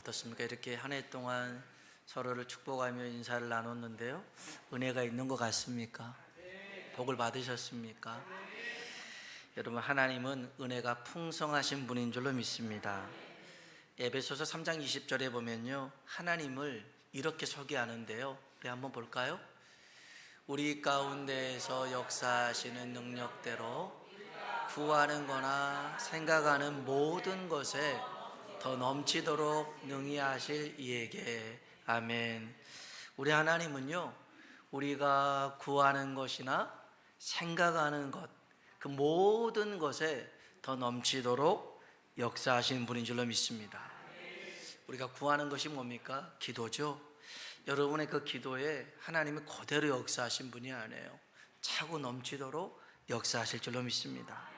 어떻습니까? 이렇게 한 해 동안 서로를 축복하며 인사를 나눴는데요. 은혜가 있는 것 같습니까? 복을 받으셨습니까? 여러분, 하나님은 은혜가 풍성하신 분인 줄로 믿습니다. 에베소서 3장 20절에 보면요, 하나님을 이렇게 소개하는데요. 우리 한번 볼까요? 우리 가운데에서 역사하시는 능력대로 구하는 거나 생각하는 모든 것에 더 넘치도록 능히 하실 이에게. 아멘. 우리 하나님은요, 우리가 구하는 것이나 생각하는 것, 그 모든 것에 더 넘치도록 역사하시는 분인 줄로 믿습니다. 우리가 구하는 것이 뭡니까? 기도죠. 여러분의 그 기도에 하나님이 그대로 역사하신 분이 아니에요. 차고 넘치도록 역사하실 줄로 믿습니다.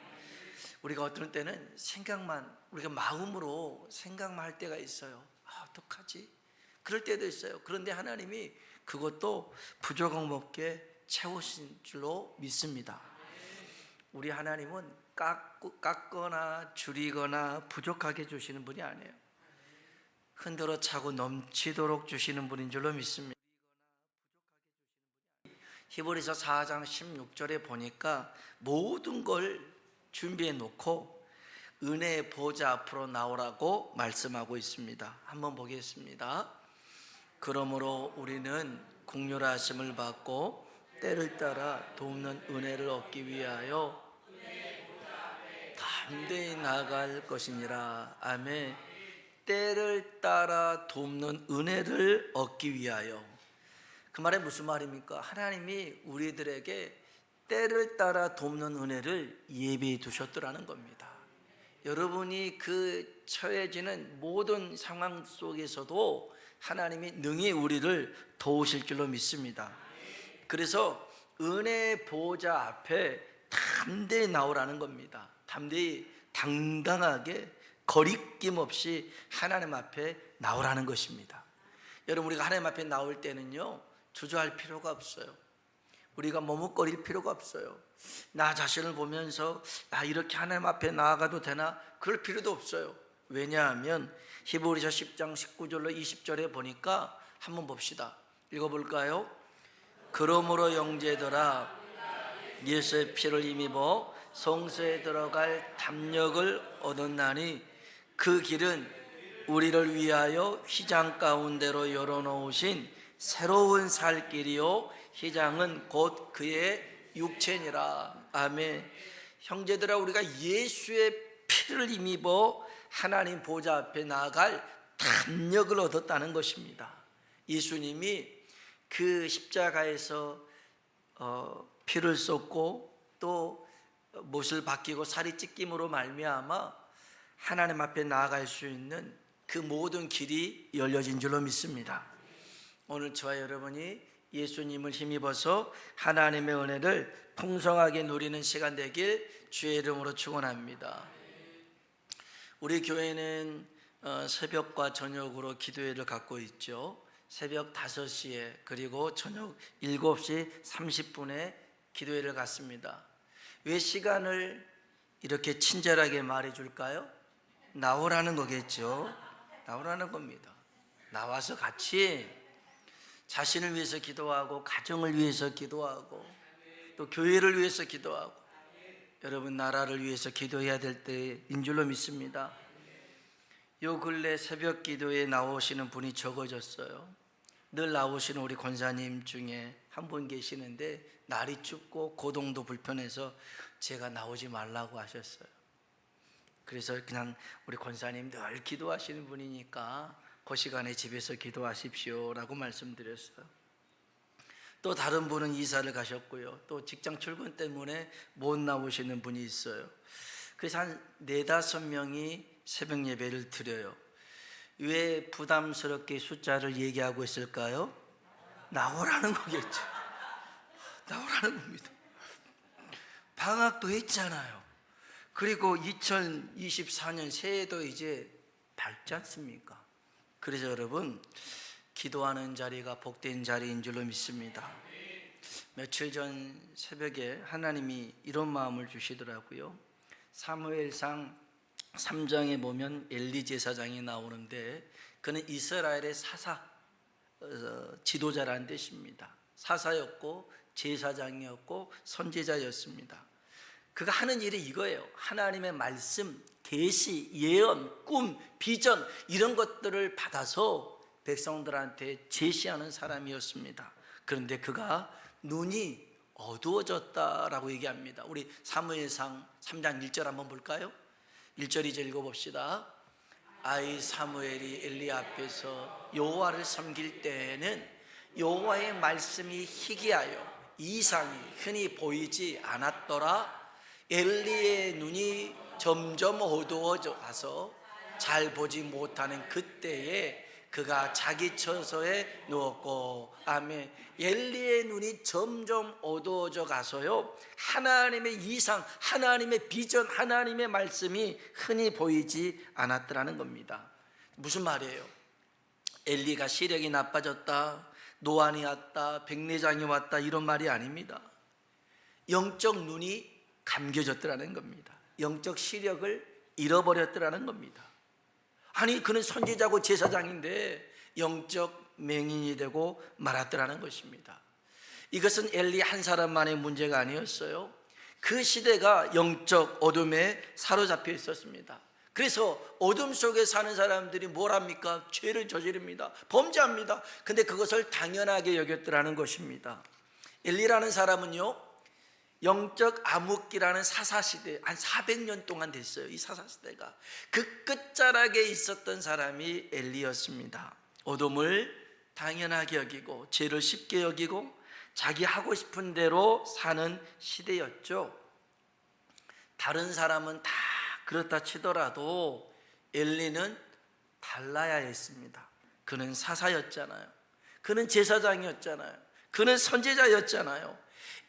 우리가 어떤 때는 우리가 마음으로 생각만 할 때가 있어요. 어떡하지? 그럴 때도 있어요. 그런데 하나님이 그것도 부족함 없게 채우신 줄로 믿습니다. 우리 하나님은 깎거나 줄이거나 부족하게 주시는 분이 아니에요. 흔들어 차고 넘치도록 주시는 분인 줄로 믿습니다. 히브리서 4장 16절에 보니까 모든 걸 준비해 놓고 은혜의 보좌 앞으로 나오라고 말씀하고 있습니다. 한번 보겠습니다. 그러므로 우리는 긍휼하심을 받고 때를 따라 돕는 은혜를 얻기 위하여 담대히 나아갈 것이니라. 아멘. 때를 따라 돕는 은혜를 얻기 위하여. 그 말이 무슨 말입니까? 하나님이 우리들에게 때를 따라 돕는 은혜를 예비해 두셨더라는 겁니다. 여러분이 그 처해지는 모든 상황 속에서도 하나님이 능히 우리를 도우실 줄로 믿습니다. 그래서 은혜 보좌 앞에 담대히 나오라는 겁니다. 담대히 당당하게 거리낌 없이 하나님 앞에 나오라는 것입니다. 여러분, 우리가 하나님 앞에 나올 때는요, 주저할 필요가 없어요. 우리가 머뭇거릴 필요가 없어요. 나 자신을 보면서 이렇게 하나님 앞에 나아가도 되나? 그럴 필요도 없어요. 왜냐하면 히브리서 10장 19절로 20절에 보니까 한번 봅시다. 읽어볼까요? 그러므로 형제들아, 예수의 피를 힘입어 성소에 들어갈 담력을 얻었나니 그 길은 우리를 위하여 휘장 가운데로 열어놓으신 새로운 살 길이요, 휘장은 곧 그의 육체니라. 아멘. 형제들아, 우리가 예수의 피를 힘입어 하나님 보좌 앞에 나아갈 담력을 얻었다는 것입니다. 예수님이 그 십자가에서 피를 쏟고 또 못을 박히고 살이 찢김으로 말미암아 하나님 앞에 나아갈 수 있는 그 모든 길이 열려진 줄로 믿습니다. 오늘 저와 여러분이 예수님을 힘입어서 하나님의 은혜를 풍성하게 누리는 시간 되길 주의 이름으로 축원합니다. 우리 교회는 새벽과 저녁으로 기도회를 갖고 있죠. 새벽 5시에 그리고 저녁 7시 30분에 기도회를 갖습니다. 왜 시간을 이렇게 친절하게 말해줄까요? 나오라는 거겠죠. 나오라는 겁니다. 나와서 같이 자신을 위해서 기도하고 가정을 위해서 기도하고 또 교회를 위해서 기도하고 여러분 나라를 위해서 기도해야 될 때인 줄로 믿습니다. 요 근래 새벽 기도에 나오시는 분이 적어졌어요. 늘 나오시는 우리 권사님 중에 한 분 계시는데 날이 춥고 고동도 불편해서 제가 나오지 말라고 하셨어요. 그래서 그냥 우리 권사님 늘 기도하시는 분이니까 그 시간에 집에서 기도하십시오 라고 말씀드렸어요. 또 다른 분은 이사를 가셨고요. 또 직장 출근 때문에 못 나오시는 분이 있어요. 그래서 한 4-5명이 새벽 예배를 드려요. 왜 부담스럽게 숫자를 얘기하고 있을까요? 나오라는 거겠죠. 나오라는 겁니다. 방학도 했잖아요. 그리고 2024년 새해도 이제 밝지 않습니까? 그래서 여러분, 기도하는 자리가 복된 자리인 줄로 믿습니다. 며칠 전 새벽에 하나님이 이런 마음을 주시더라고요. 사무엘상 3장에 보면 엘리 제사장이 나오는데 그는 이스라엘의 지도자라는 뜻입니다. 사사였고 제사장이었고 선지자였습니다. 그가 하는 일이 이거예요. 하나님의 말씀, 계시, 예언, 꿈, 비전 이런 것들을 받아서 백성들한테 제시하는 사람이었습니다. 그런데 그가 눈이 어두워졌다라고 얘기합니다. 우리 사무엘상 3장 1절 한번 볼까요? 1절 2절 읽어봅시다. 아이 사무엘이 엘리 앞에서 여호와를 섬길 때에는 여호와의 말씀이 희귀하여 이상이 흔히 보이지 않았더라. 엘리의 눈이 점점 어두워져 가서 잘 보지 못하는 그때에 그가 자기 처소에 누웠고, 아멘. 엘리의 눈이 점점 어두워져 가서요, 하나님의 이상, 하나님의 비전, 하나님의 말씀이 흔히 보이지 않았더라는 겁니다. 무슨 말이에요? 엘리가 시력이 나빠졌다, 노안이 왔다, 백내장이 왔다 이런 말이 아닙니다. 영적 눈이 감겨졌더라는 겁니다. 영적 시력을 잃어버렸더라는 겁니다. 아니, 그는 선지자고 제사장인데 영적 맹인이 되고 말았더라는 것입니다. 이것은 엘리 한 사람만의 문제가 아니었어요. 그 시대가 영적 어둠에 사로잡혀 있었습니다. 그래서 어둠 속에 사는 사람들이 뭘 합니까? 죄를 저지릅니다. 범죄합니다. 근데 그것을 당연하게 여겼더라는 것입니다. 엘리라는 사람은요, 영적 암흑기라는 사사시대, 한 400년 동안 됐어요. 이 사사시대가 그 끝자락에 있었던 사람이 엘리였습니다. 어둠을 당연하게 여기고 죄를 쉽게 여기고 자기 하고 싶은 대로 사는 시대였죠. 다른 사람은 다 그렇다 치더라도 엘리는 달라야 했습니다. 그는 사사였잖아요. 그는 제사장이었잖아요. 그는 선지자였잖아요.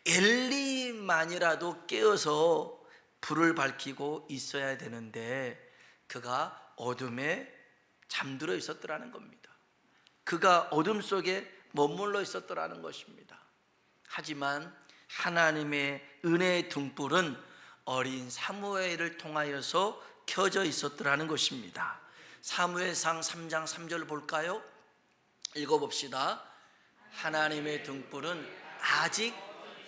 엘리만이라도 깨어서 불을 밝히고 있어야 되는데 그가 어둠에 잠들어 있었더라는 겁니다. 그가 어둠 속에 머물러 있었더라는 것입니다. 하지만 하나님의 은혜의 등불은 어린 사무엘을 통하여서 켜져 있었더라는 것입니다. 사무엘상 3장 3절 볼까요? 읽어봅시다. 하나님의 등불은 아직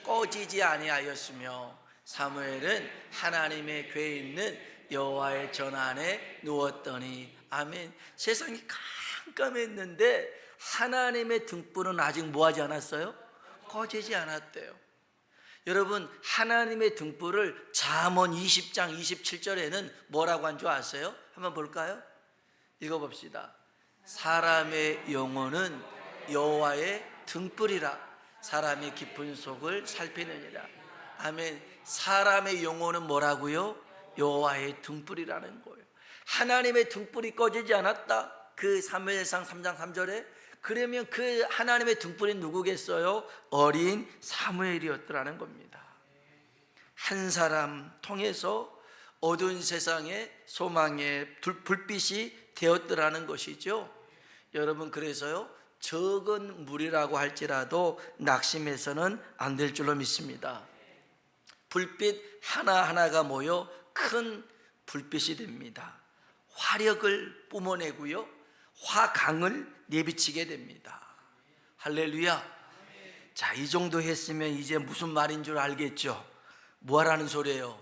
꺼지지 아니하였으며 사무엘은 하나님의 궤에 있는 여호와의 전 안에 누웠더니, 아멘. 세상이 깜깜했는데 하나님의 등불은 아직 뭐하지 않았어요? 꺼지지 않았대요. 여러분, 하나님의 등불을 잠언 20장 27절에는 뭐라고 한 줄 아세요? 한번 볼까요? 읽어봅시다. 사람의 영혼은 여호와의 등불이라 사람이 깊은 속을 살피느니라. 아멘. 사람의 영혼은 뭐라고요? 여호와의 등불이라는 거예요. 하나님의 등불이 꺼지지 않았다. 그 사무엘상 3장 3절에 그러면 그 하나님의 등불이 누구겠어요? 어린 사무엘이었더라는 겁니다. 한 사람 통해서 어두운 세상에 소망의 불빛이 되었더라는 것이죠. 여러분, 그래서요, 적은 물이라고 할지라도 낙심해서는 안 될 줄로 믿습니다. 불빛 하나하나가 모여 큰 불빛이 됩니다. 화력을 뿜어내고요, 화강을 내비치게 됩니다. 할렐루야. 자, 이 정도 했으면 이제 무슨 말인 줄 알겠죠? 뭐 하라는 소리예요?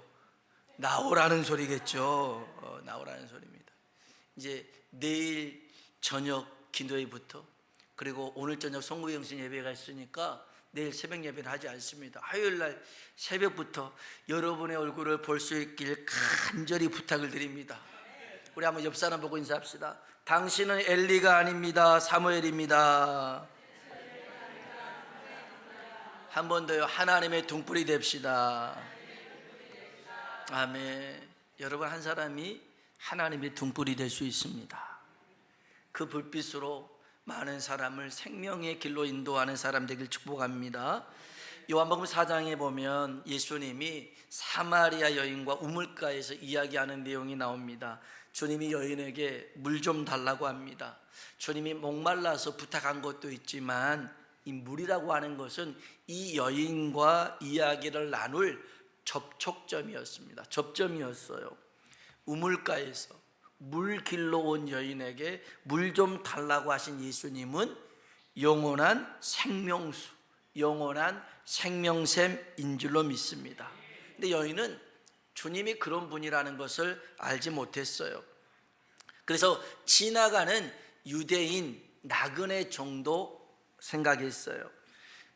나오라는 소리겠죠. 나오라는 소리입니다. 이제 내일 저녁 기도회부터, 그리고 오늘 저녁 성구영신 예배가 있으니까 내일 새벽 예배는 하지 않습니다. 화요일날 새벽부터 여러분의 얼굴을 볼 수 있길 간절히 부탁을 드립니다. 우리 한번 옆 사람 보고 인사합시다. 당신은 엘리가 아닙니다. 사무엘입니다. 한 번 더요. 하나님의 등불이 됩시다. 아멘. 여러분, 한 사람이 하나님의 등불이 될 수 있습니다. 그 불빛으로 많은 사람을 생명의 길로 인도하는 사람 되길 축복합니다. 요한복음 4장에 보면 예수님이 사마리아 여인과 우물가에서 이야기하는 내용이 나옵니다. 주님이 여인에게 물 좀 달라고 합니다. 주님이 목말라서 부탁한 것도 있지만 이 물이라고 하는 것은 이 여인과 이야기를 나눌 접촉점이었습니다. 접점이었어요. 우물가에서 물 길러 온 여인에게 물 좀 달라고 하신 예수님은 영원한 생명수, 영원한 생명샘인 줄로 믿습니다. 근데 여인은 주님이 그런 분이라는 것을 알지 못했어요. 그래서 지나가는 유대인 나그네 정도 생각했어요.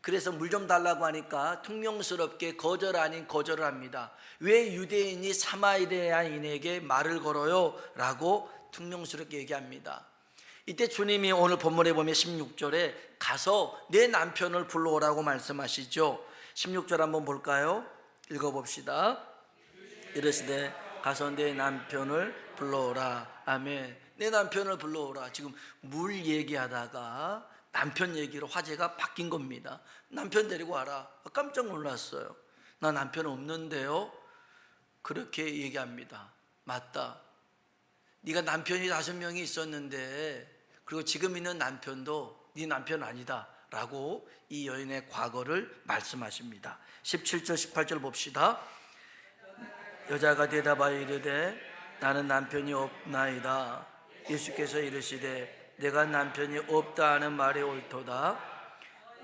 그래서 물 좀 달라고 하니까 퉁명스럽게 거절 아닌 거절을 합니다. 왜 유대인이 사마리아인에게 말을 걸어요? 라고 퉁명스럽게 얘기합니다. 이때 주님이 오늘 본문에 보면 16절에 가서 내 남편을 불러오라고 말씀하시죠. 16절 한번 볼까요? 읽어봅시다. 이르시되 가서 내 남편을 불러오라. 아멘. 내 남편을 불러오라. 지금 물 얘기하다가 남편 얘기로 화제가 바뀐 겁니다. 남편 데리고 와라. 깜짝 놀랐어요. 나 남편 없는데요. 그렇게 얘기합니다. 맞다. 네가 남편이 5명이 있었는데 그리고 지금 있는 남편도 네 남편 아니다 라고 이 여인의 과거를 말씀하십니다. 17절 18절 봅시다. 여자가 대답하여 이르되 나는 남편이 없나이다. 예수께서 이르시되 내가 남편이 없다 하는 말이 옳도다.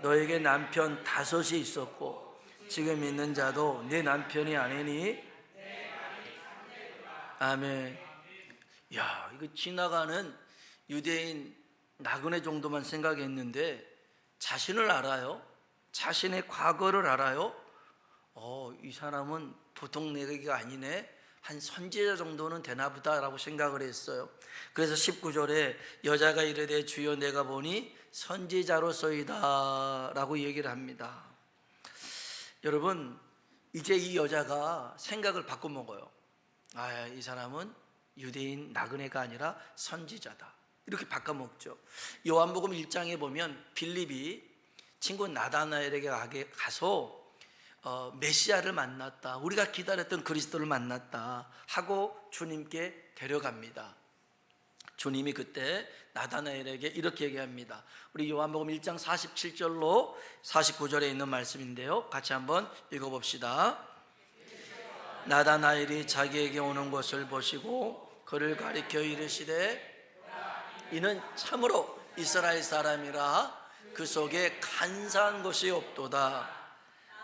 너에게 남편 5이 있었고 지금 있는 자도 네 남편이 아니니. 아멘. 야, 이거 지나가는 유대인 나그네 정도만 생각했는데 자신을 알아요? 자신의 과거를 알아요? 이 사람은 보통 내가 아니네. 한 선지자 정도는 되나 보다라고 생각을 했어요. 그래서 19절에 여자가 이르되 주여 내가 보니 선지자로서이다 라고 얘기를 합니다. 여러분, 이제 이 여자가 생각을 바꿔먹어요. 이 사람은 유대인 나그네가 아니라 선지자다, 이렇게 바꿔먹죠. 요한복음 1장에 보면 빌립이 친구 나다나엘에게 가서 메시아를 만났다, 우리가 기다렸던 그리스도를 만났다 하고 주님께 데려갑니다. 주님이 그때 나다나엘에게 이렇게 얘기합니다. 우리 요한복음 1장 47절로 49절에 있는 말씀인데요, 같이 한번 읽어봅시다. 나다나엘이 자기에게 오는 것을 보시고 그를 가리켜 이르시되 이는 참으로 이스라엘 사람이라 그 속에 간사한 것이 없도다.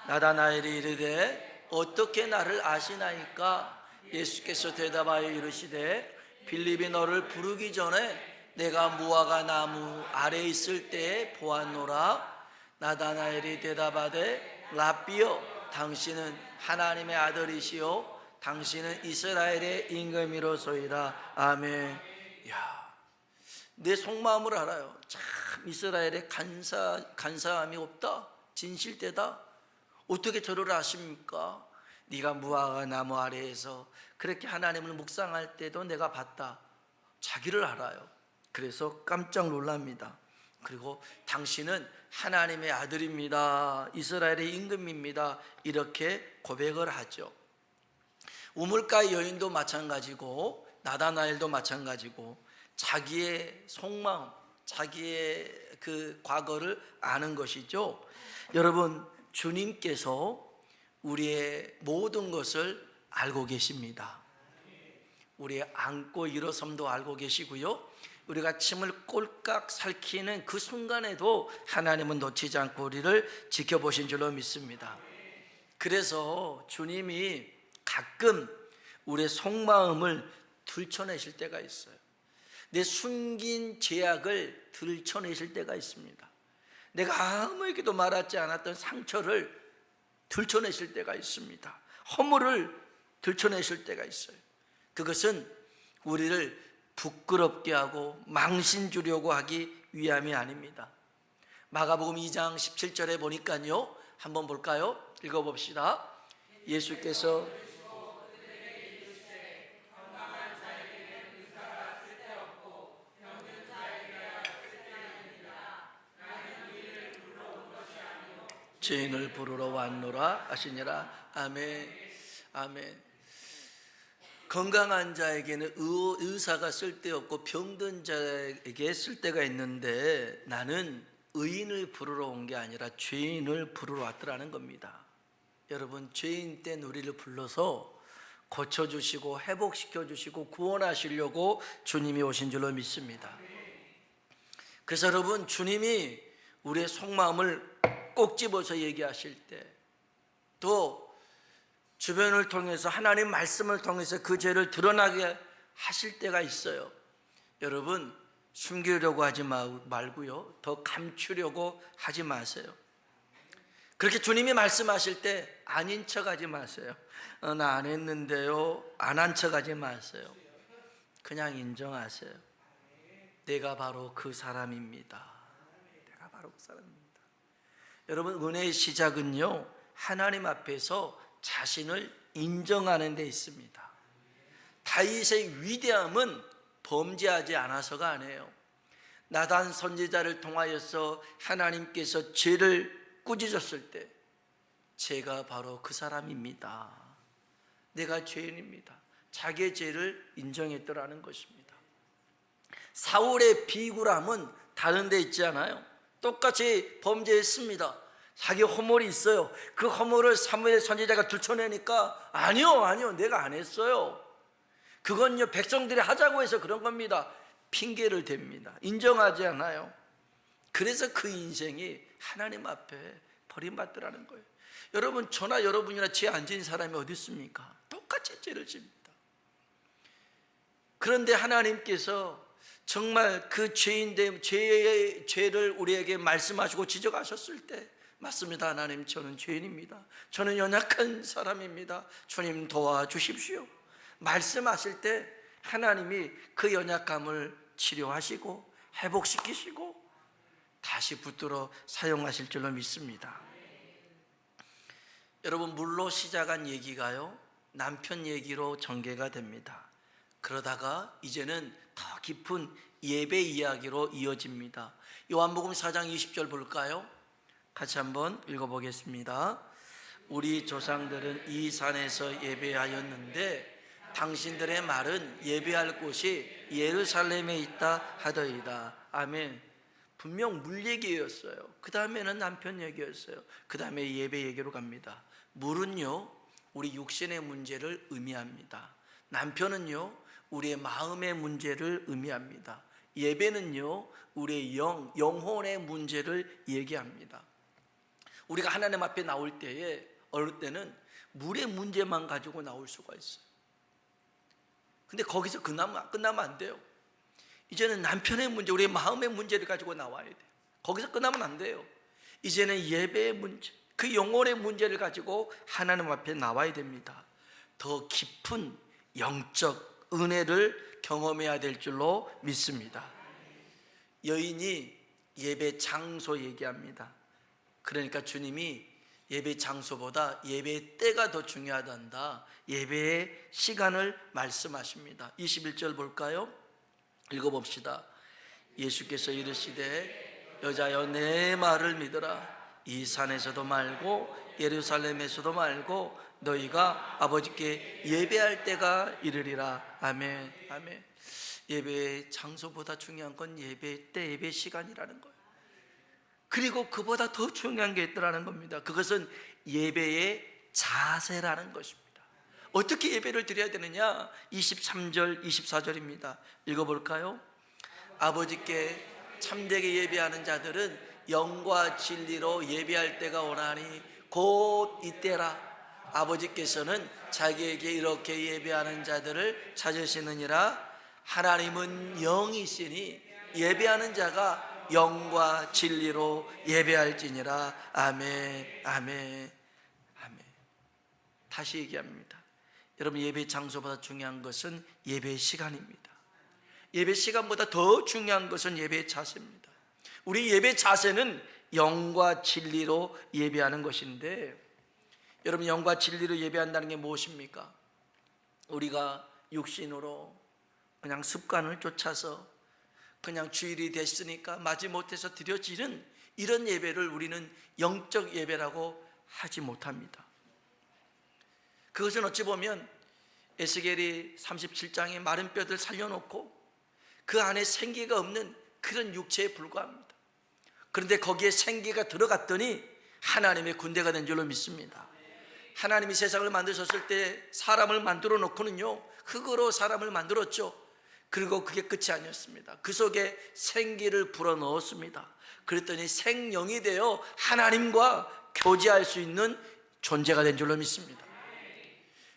나다나엘이 이르되 어떻게 나를 아시나이까? 예수께서 대답하여 이르시되 빌립이 너를 부르기 전에 내가 무화과 나무 아래 있을 때에 보았노라. 나다나엘이 대답하되 라삐여 당신은 하나님의 아들이시요 당신은 이스라엘의 임금이로소이다. 아멘. 야, 내 속마음을 알아요. 참 이스라엘에 간사함이 없다, 진실되다. 어떻게 저를 아십니까? 네가 무화과 나무 아래에서 그렇게 하나님을 묵상할 때도 내가 봤다. 자기를 알아요. 그래서 깜짝 놀랍니다. 그리고 당신은 하나님의 아들입니다, 이스라엘의 임금입니다, 이렇게 고백을 하죠. 우물가 여인도 마찬가지고 나다나엘도 마찬가지고 자기의 속마음, 자기의 그 과거를 아는 것이죠. 여러분, 주님께서 우리의 모든 것을 알고 계십니다. 우리의 앉고 일어섬도 알고 계시고요, 우리가 침을 꼴깍 삼키는 그 순간에도 하나님은 놓치지 않고 우리를 지켜보신 줄로 믿습니다. 그래서 주님이 가끔 우리의 속마음을 들춰내실 때가 있어요. 내 숨긴 죄악을 들춰내실 때가 있습니다. 내가 아무에게도 말하지 않았던 상처를 들춰내실 때가 있습니다. 허물을 들춰내실 때가 있어요. 그것은 우리를 부끄럽게 하고 망신 주려고 하기 위함이 아닙니다. 마가복음 2장 17절에 보니까요, 한번 볼까요? 읽어봅시다. 예수께서 죄인을 부르러 왔노라 하시니라. 아멘. 아멘. 건강한 자에게는 의사가 쓸데없고 병든 자에게 쓸데가 있는데 나는 의인을 부르러 온 게 아니라 죄인을 부르러 왔더라는 겁니다. 여러분, 죄인 된 우리를 불러서 고쳐주시고 회복시켜주시고 구원하시려고 주님이 오신 줄로 믿습니다. 그래서 여러분, 주님이 우리의 속마음을 꼭 집어서 얘기하실 때, 또 주변을 통해서 하나님 말씀을 통해서 그 죄를 드러나게 하실 때가 있어요. 여러분, 숨기려고 하지 말고요, 더 감추려고 하지 마세요. 그렇게 주님이 말씀하실 때 아닌 척 하지 마세요. 나 안 했는데요, 안 한 척 하지 마세요. 그냥 인정하세요. 내가 바로 그 사람입니다. 내가 바로 그 사람입니다. 여러분, 은혜의 시작은요, 하나님 앞에서 자신을 인정하는 데 있습니다. 다윗의 위대함은 범죄하지 않아서가 아니에요. 나단 선지자를 통하여서 하나님께서 죄를 꾸짖었을 때, 제가 바로 그 사람입니다, 내가 죄인입니다, 자기의 죄를 인정했더라는 것입니다. 사울의 비굴함은 다른 데 있지 않아요. 똑같이 범죄했습니다. 자기 허물이 있어요. 그 허물을 사무엘 선지자가 들춰내니까 아니요, 내가 안 했어요. 그건요, 백성들이 하자고 해서 그런 겁니다. 핑계를 댑니다. 인정하지 않아요. 그래서 그 인생이 하나님 앞에 버림받더라는 거예요. 여러분, 저나 여러분이나 죄 안 지은 사람이 어디 있습니까? 똑같이 죄를 집니다. 그런데 하나님께서 정말 그 죄의 죄를 우리에게 말씀하시고 지적하셨을 때, 맞습니다, 하나님, 저는 죄인입니다, 저는 연약한 사람입니다, 주님 도와주십시오 말씀하실 때 하나님이 그 연약함을 치료하시고 회복시키시고 다시 붙들어 사용하실 줄로 믿습니다. 여러분, 물로 시작한 얘기가요, 남편 얘기로 전개가 됩니다. 그러다가 이제는 더 깊은 예배 이야기로 이어집니다. 요한복음 4장 20절 볼까요? 같이 한번 읽어보겠습니다. 우리 조상들은 이 산에서 예배하였는데 당신들의 말은 예배할 곳이 예루살렘에 있다 하더이다. 아멘. 분명 물 얘기였어요. 그 다음에는 남편 얘기였어요. 그 다음에 예배 얘기로 갑니다. 물은요, 우리 육신의 문제를 의미합니다. 남편은요, 우리의 마음의 문제를 의미합니다. 예배는요, 우리의 영혼의 문제를 얘기합니다. 우리가 하나님 앞에 나올 때에 어느 때는 물의 문제만 가지고 나올 수가 있어요. 근데 거기서 끝나면 안 돼요. 이제는 남편의 문제, 우리의 마음의 문제를 가지고 나와야 돼요. 거기서 끝나면 안 돼요. 이제는 예배의 문제, 그 영혼의 문제를 가지고 하나님 앞에 나와야 됩니다. 더 깊은 영적 은혜를 경험해야 될 줄로 믿습니다. 여인이 예배 장소 얘기합니다. 그러니까 주님이 예배 장소보다 예배 때가 더 중요하단다, 예배의 시간을 말씀하십니다. 21절 볼까요? 읽어봅시다. 예수께서 이르시되 여자여, 내 말을 믿으라. 이 산에서도 말고 예루살렘에서도 말고 너희가 아버지께 예배할 때가 이르리라. 아멘. 아멘. 예배의 장소보다 중요한 건 예배 때, 예배 시간이라는 거예요. 그리고 그보다 더 중요한 게 있더라는 겁니다. 그것은 예배의 자세라는 것입니다. 어떻게 예배를 드려야 되느냐? 23절 24절입니다 읽어볼까요? 아버지께 참되게 예배하는 자들은 영과 진리로 예배할 때가 오나니 곧 이때라. 아버지께서는 자기에게 이렇게 예배하는 자들을 찾으시느니라. 하나님은 영이시니 예배하는 자가 영과 진리로 예배할지니라. 아멘. 아멘. 아멘. 다시 얘기합니다. 여러분, 예배 장소보다 중요한 것은 예배 시간입니다. 예배 시간보다 더 중요한 것은 예배 자세입니다. 우리 예배 자세는 영과 진리로 예배하는 것인데, 여러분, 영과 진리로 예배한다는 게 무엇입니까? 우리가 육신으로 그냥 습관을 쫓아서 그냥 주일이 됐으니까 마지못해서 드려지는 이런 예배를 우리는 영적 예배라고 하지 못합니다. 그것은 어찌 보면 에스겔이 37장에 마른 뼈들 살려놓고 그 안에 생기가 없는 그런 육체에 불과합니다. 그런데 거기에 생기가 들어갔더니 하나님의 군대가 된 줄로 믿습니다. 하나님이 세상을 만드셨을 때 사람을 만들어 놓고는요, 흙으로 사람을 만들었죠. 그리고 그게 끝이 아니었습니다. 그 속에 생기를 불어넣었습니다. 그랬더니 생명이 되어 하나님과 교제할 수 있는 존재가 된 줄로 믿습니다.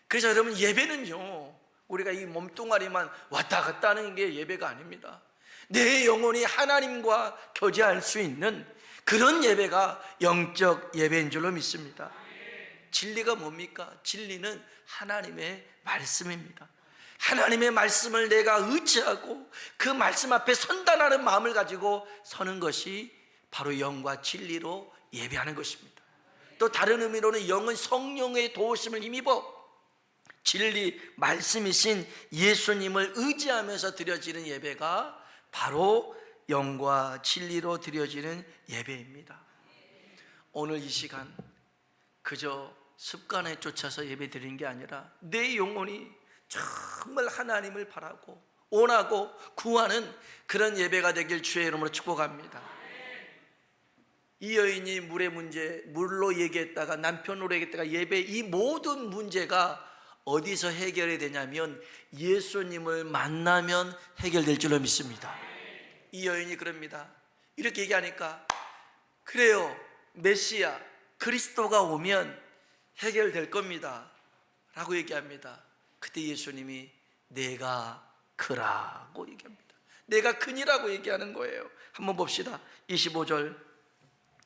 그래서 여러분, 예배는요, 우리가 이 몸뚱아리만 왔다 갔다 하는 게 예배가 아닙니다. 내 영혼이 하나님과 교제할 수 있는 그런 예배가 영적 예배인 줄로 믿습니다. 진리가 뭡니까? 진리는 하나님의 말씀입니다. 하나님의 말씀을 내가 의지하고 그 말씀 앞에 선단하는 마음을 가지고 서는 것이 바로 영과 진리로 예배하는 것입니다. 또 다른 의미로는 영은 성령의 도우심을 힘입어 진리 말씀이신 예수님을 의지하면서 드려지는 예배가 바로 영과 진리로 드려지는 예배입니다. 오늘 이 시간 그저 습관에 쫓아서 예배 드리는 게 아니라 내 영혼이 정말 하나님을 바라고 원하고 구하는 그런 예배가 되길 주의 이름으로 축복합니다. 이 여인이 물로 얘기했다가 남편으로 얘기했다가 예배, 이 모든 문제가 어디서 해결이 되냐면 예수님을 만나면 해결될 줄로 믿습니다. 이 여인이 그럽니다. 이렇게 얘기하니까 그래요, 메시아 그리스도가 오면 해결될 겁니다 라고 얘기합니다. 그때 예수님이 내가 그라고 얘기합니다. 내가 그니라고 얘기하는 거예요. 한번 봅시다. 25절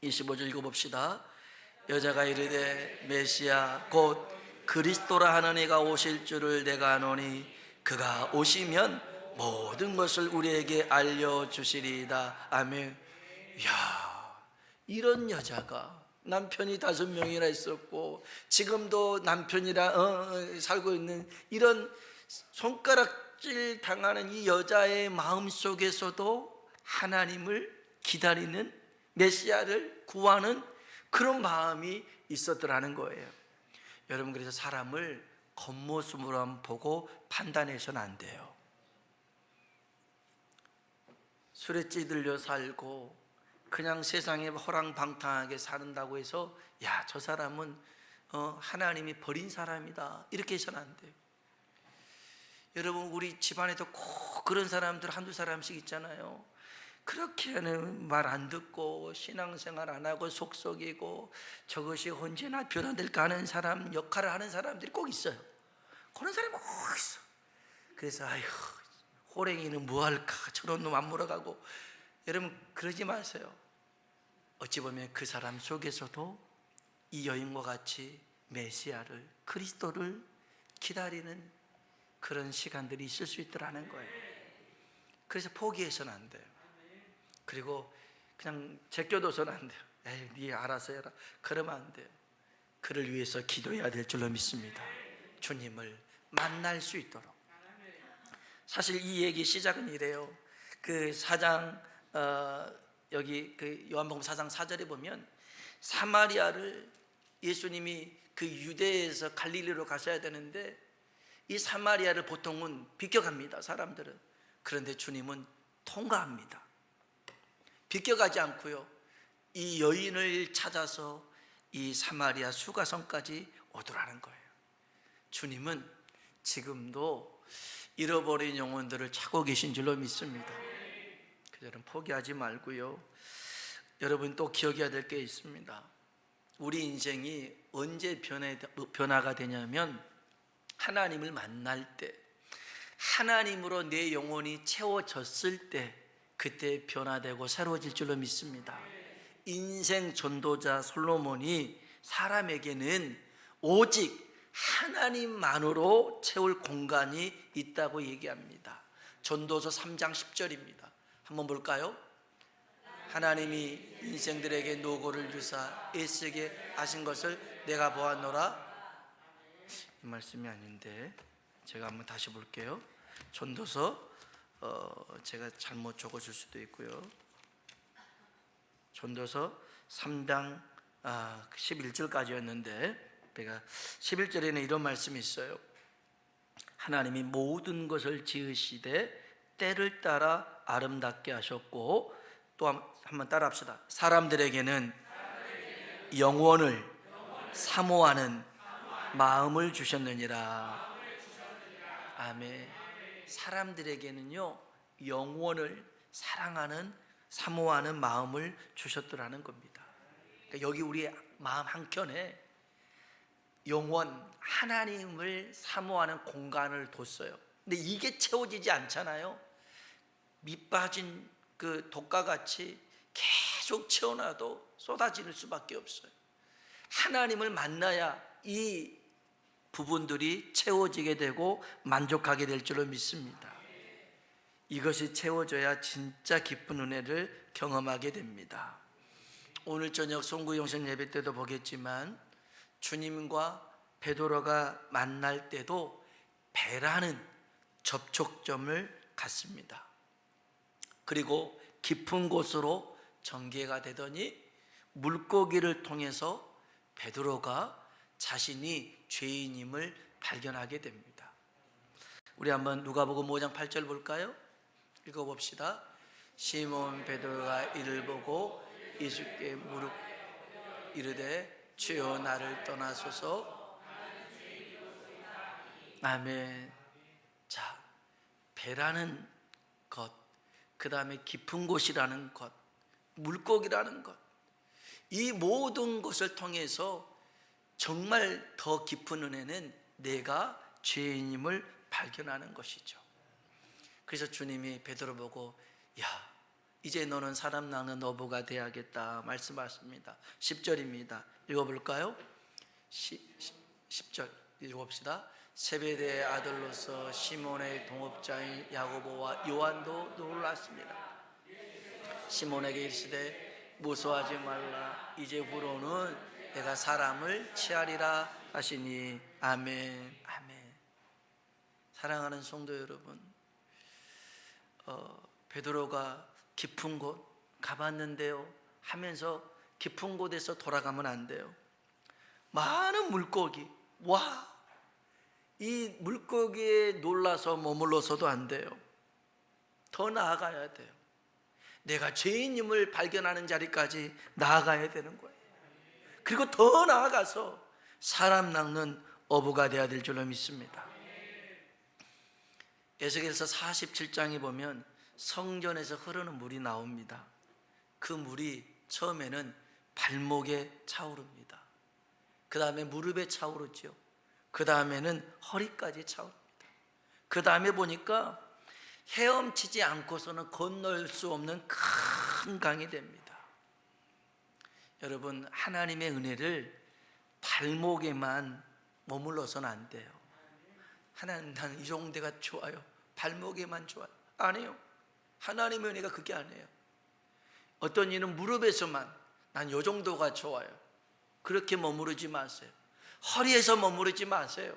읽어봅시다. 여자가 이르되 메시아 곧 그리스도라 하는 이가 오실 줄을 내가 아노니 그가 오시면 모든 것을 우리에게 알려주시리이다. 아멘. 이야, 이런 여자가 남편이 5명이나 있었고 지금도 남편이랑 살고 있는 이런 손가락질 당하는 이 여자의 마음 속에서도 하나님을 기다리는 메시아를 구하는 그런 마음이 있었더라는 거예요. 여러분, 그래서 사람을 겉모습으로만 보고 판단해서는 안 돼요. 술에 찌들려 살고 그냥 세상에 허랑방탕하게 사는다고 해서 야, 저 사람은 하나님이 버린 사람이다 이렇게 해서는 안 돼요. 여러분, 우리 집안에도 꼭 그런 사람들 한두 사람씩 있잖아요. 그렇게는 말 안 듣고 신앙생활 안 하고 속썩이고 저것이 언제나 변화될까 하는 사람, 역할을 하는 사람들이 꼭 있어요. 그런 사람이 꼭 있어. 그래서 아휴, 호랭이는 뭐할까, 저런 놈 안 물어가고. 여러분, 그러지 마세요. 어찌 보면 그 사람 속에서도 이 여인과 같이 메시아를, 그리스도를 기다리는 그런 시간들이 있을 수 있더라는 거예요. 그래서 포기해서는 안 돼요. 그리고 그냥 제껴둬서는 안 돼요. 에이, 네 알아서 해라, 그러면 안 돼요. 그를 위해서 기도해야 될 줄로 믿습니다. 주님을 만날 수 있도록. 사실 이 얘기 시작은 이래요. 그 4장 여기 그 요한복음 4장 4절에 보면 사마리아를 예수님이 그 유대에서 갈릴리로 가셔야 되는데 이 사마리아를 보통은 비껴갑니다, 사람들은. 그런데 주님은 통과합니다. 비껴가지 않고요, 이 여인을 찾아서 이 사마리아 수가성까지 오더라는 거예요. 주님은 지금도 잃어버린 영혼들을 찾고 계신 줄로 믿습니다. 그저는 포기하지 말고요. 여러분, 또 기억해야 될 게 있습니다. 우리 인생이 언제 변화가 되냐면 하나님을 만날 때, 하나님으로 내 영혼이 채워졌을 때 그때 변화되고 새로워질 줄로 믿습니다. 인생 전도자 솔로몬이 사람에게는 오직 하나님만으로 채울 공간이 있다고 얘기합니다. 전도서 3장 10절입니다. 한번 볼까요? 하나님이 인생들에게 노고를 주사 애쓰게 하신 것을 내가 보았노라. 이 말씀이 아닌데 제가 한번 다시 볼게요. 전도서 제가 잘못 적어줄 수도 있고요. 전도서 3장 11절까지였는데 제가 11절에는 이런 말씀이 있어요. 하나님이 모든 것을 지으시되 때를 따라 아름답게 하셨고, 또 한번 따라 합시다. 사람들에게는 영원을 사모하는 마음을 주셨느니라. 아멘. 사람들에게는요, 영원을 사랑하는, 사모하는 마음을 주셨더라는 겁니다. 그러니까 여기 우리 마음 한켠에 영원, 하나님을 사모하는 공간을 뒀어요. 근데 이게 채워지지 않잖아요. 밑 빠진 그 독과 같이 계속 채워놔도 쏟아질 수밖에 없어요. 하나님을 만나야 이 부분들이 채워지게 되고 만족하게 될 줄로 믿습니다. 이것이 채워져야 진짜 기쁜 은혜를 경험하게 됩니다. 오늘 저녁 송구영신 예배 때도 보겠지만 주님과 베드로가 만날 때도 배라는 접촉점을 갖습니다. 그리고 깊은 곳으로 전개가 되더니 물고기를 통해서 베드로가 자신이 죄인임을 발견하게 됩니다. 우리 한번 누가복음 5장 8절 볼까요? 읽어봅시다. 시몬 베드로가 이를 보고 예수께 무릎 이르되 주여 나를 떠나소서. 아멘. 자, 배라는 것, 그 다음에 깊은 곳이라는 것, 물고기라는 것, 이 모든 것을 통해서 정말 더 깊은 은혜는 내가 죄인임을 발견하는 것이죠. 그래서 주님이 베드로 보고 야, 이제 너는 사람 낚는 어부가 되어야겠다 말씀하십니다. 10절입니다. 읽어볼까요? 10절 읽어봅시다. 세베대의 아들로서 시몬의 동업자인 야고보와 요한도 놀랐습니다. 시몬에게 이르시되 무서워하지 말라. 이제부로는 내가 사람을 취하리라 하시니. 아멘. 아멘. 사랑하는 성도 여러분, 베드로가 깊은 곳 가봤는데요 하면서 깊은 곳에서 돌아가면 안 돼요. 많은 물고기, 와, 이 물고기에 놀라서 머물러서도 안 돼요. 더 나아가야 돼요. 내가 죄인임을 발견하는 자리까지 나아가야 되는 거예요. 그리고 더 나아가서 사람 낚는 어부가 되어야 될 줄로 믿습니다. 에스겔서 47장에 보면 성전에서 흐르는 물이 나옵니다. 그 물이 처음에는 발목에 차오릅니다. 그 다음에 무릎에 차오르죠. 그 다음에는 허리까지 차오릅니다. 그 다음에 보니까 헤엄치지 않고서는 건널 수 없는 큰 강이 됩니다. 여러분, 하나님의 은혜를 발목에만 머물러서는 안 돼요. 하나님, 나는 이 정도가 좋아요, 발목에만 좋아요. 아니요, 하나님의 은혜가 그게 아니에요. 어떤 이는 무릎에서만 난 이 정도가 좋아요. 그렇게 머무르지 마세요. 허리에서 머무르지 마세요.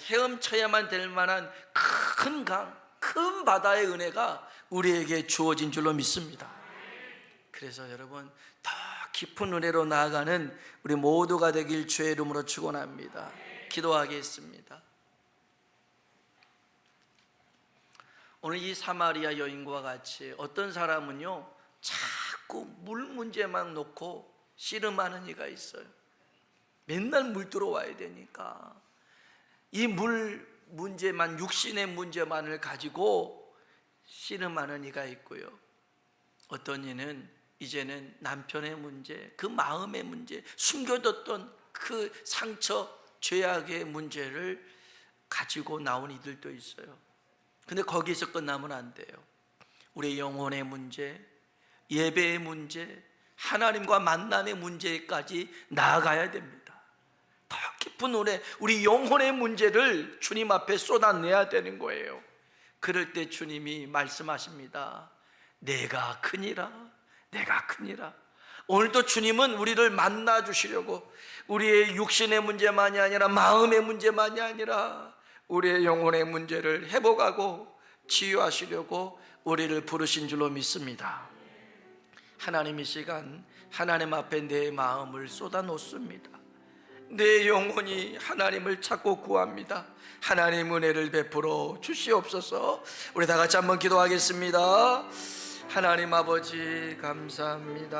헤엄쳐야만 될 만한 큰 강, 큰 바다의 은혜가 우리에게 주어진 줄로 믿습니다. 그래서 여러분, 더 깊은 은혜로 나아가는 우리 모두가 되길 주의 이름으로 축원합니다. 기도하겠습니다. 오늘 이 사마리아 여인과 같이 어떤 사람은요 자꾸 물 문제만 놓고 씨름하는 이가 있어요. 맨날 물 들어와야 되니까 이 물 문제만, 육신의 문제만을 가지고 씨름하는 이가 있고요, 어떤 이는 이제는 남편의 문제, 그 마음의 문제, 숨겨뒀던 그 상처, 죄악의 문제를 가지고 나온 이들도 있어요. 근데 거기서 끝나면 안 돼요. 우리 영혼의 문제, 예배의 문제, 하나님과 만남의 문제까지 나아가야 됩니다. 더 깊은 은혜, 우리 영혼의 문제를 주님 앞에 쏟아내야 되는 거예요. 그럴 때 주님이 말씀하십니다. 내가 크니라, 내가 크니라. 오늘도 주님은 우리를 만나 주시려고 우리의 육신의 문제만이 아니라 마음의 문제만이 아니라 우리의 영혼의 문제를 회복하고 치유하시려고 우리를 부르신 줄로 믿습니다. 하나님, 이 시간 하나님 앞에 내 마음을 쏟아놓습니다. 내 영혼이 하나님을 찾고 구합니다. 하나님 은혜를 베풀어 주시옵소서. 우리 다 같이 한번 기도하겠습니다. 하나님 아버지, 감사합니다.